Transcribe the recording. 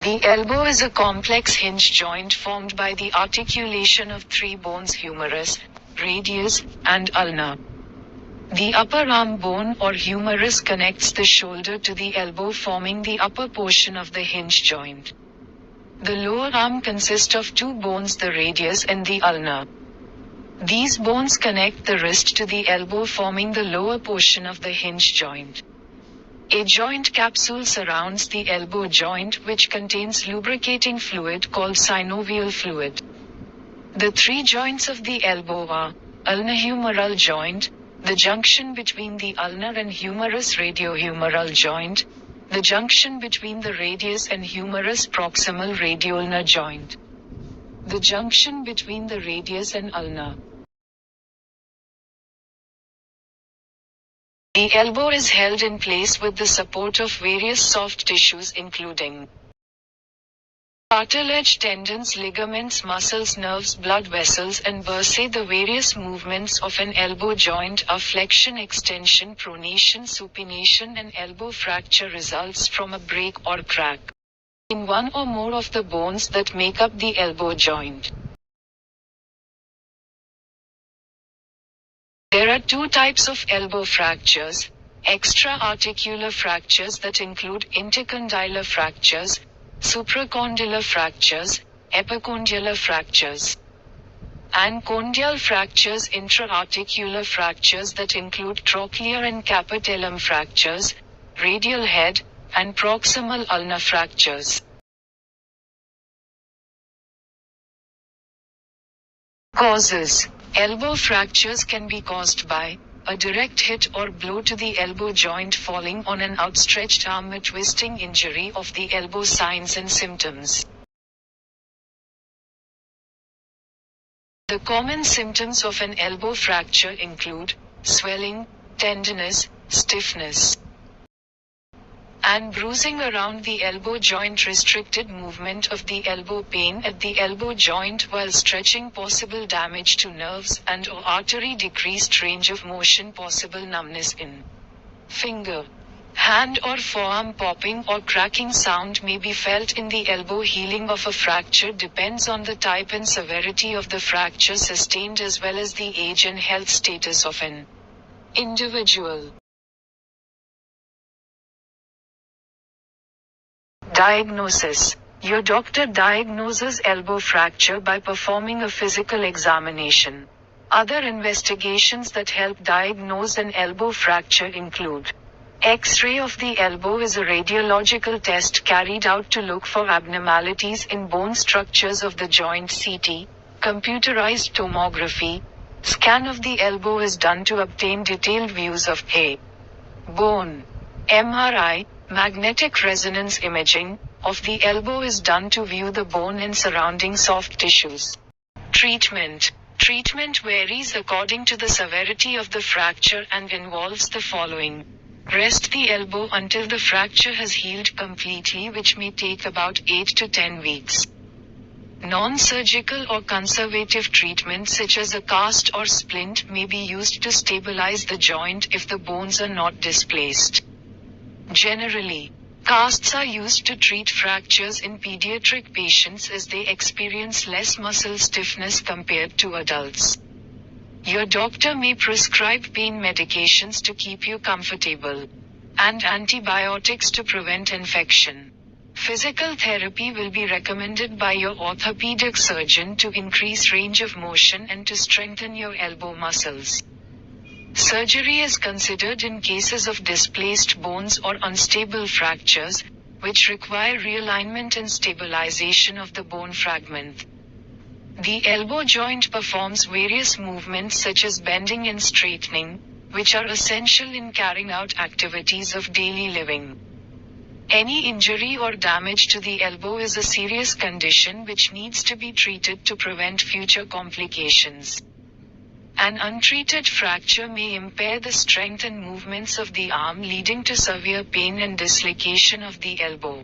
The elbow is a complex hinge joint formed by the articulation of three bones: humerus, radius, and ulna. The upper arm bone or humerus connects the shoulder to the elbow, forming the upper portion of the hinge joint. The lower arm consists of two bones, the radius and the ulna. These bones connect the wrist to the elbow, forming the lower portion of the hinge joint. A joint capsule surrounds the elbow joint, which contains lubricating fluid called synovial fluid. The three joints of the elbow are ulnar-humeral joint, the junction between the ulnar and humerus; radiohumeral joint, the junction between the radius and humerus; proximal radioulnar joint, the junction between the radius and ulna. The elbow is held in place with the support of various soft tissues including cartilage, tendons, ligaments, muscles, nerves, blood vessels, and bursae. The various movements of an elbow joint are flexion, extension, pronation, supination, and elbow fracture results from a break or crack in one or more of the bones that make up the elbow joint. There are two types of elbow fractures: extra-articular fractures that include intercondylar fractures, supracondylar fractures, epicondylar fractures, and condylar fractures; intra-articular fractures that include trochlear and capitellum fractures, radial head, and proximal ulnar fractures. Causes: elbow fractures can be caused by a direct hit or blow to the elbow joint, falling on an outstretched arm, a twisting injury of the elbow. Signs and symptoms. The common symptoms of an elbow fracture include swelling, tenderness, stiffness, and bruising around the elbow joint, restricted movement of the elbow, pain at the elbow joint while stretching, possible damage to nerves and or artery, decreased range of motion, possible numbness in finger, hand or forearm, popping or cracking sound may be felt in the elbow. Healing of a fracture depends on the type and severity of the fracture sustained as well as the age and health status of an individual. Diagnosis: your doctor diagnoses elbow fracture by performing a physical examination. Other investigations that help diagnose an elbow fracture include X-ray of the elbow is a radiological test carried out to look for abnormalities in bone structures of the joint. CT, computerized tomography, scan of the elbow is done to obtain detailed views of a bone. MRI, magnetic resonance imaging, of the elbow is done to view the bone and surrounding soft tissues. Treatment. Treatment varies according to the severity of the fracture and involves the following. Rest the elbow until the fracture has healed completely, which may take about 8 to 10 weeks. Non-surgical or conservative treatment such as a cast or splint may be used to stabilize the joint if the bones are not displaced. Generally, casts are used to treat fractures in pediatric patients as they experience less muscle stiffness compared to adults. Your doctor may prescribe pain medications to keep you comfortable, and antibiotics to prevent infection. Physical therapy will be recommended by your orthopedic surgeon to increase range of motion and to strengthen your elbow muscles. Surgery is considered in cases of displaced bones or unstable fractures, which require realignment and stabilization of the bone fragment. The elbow joint performs various movements such as bending and straightening, which are essential in carrying out activities of daily living. Any injury or damage to the elbow is a serious condition which needs to be treated to prevent future complications. An untreated fracture may impair the strength and movements of the arm, leading to severe pain and dislocation of the elbow.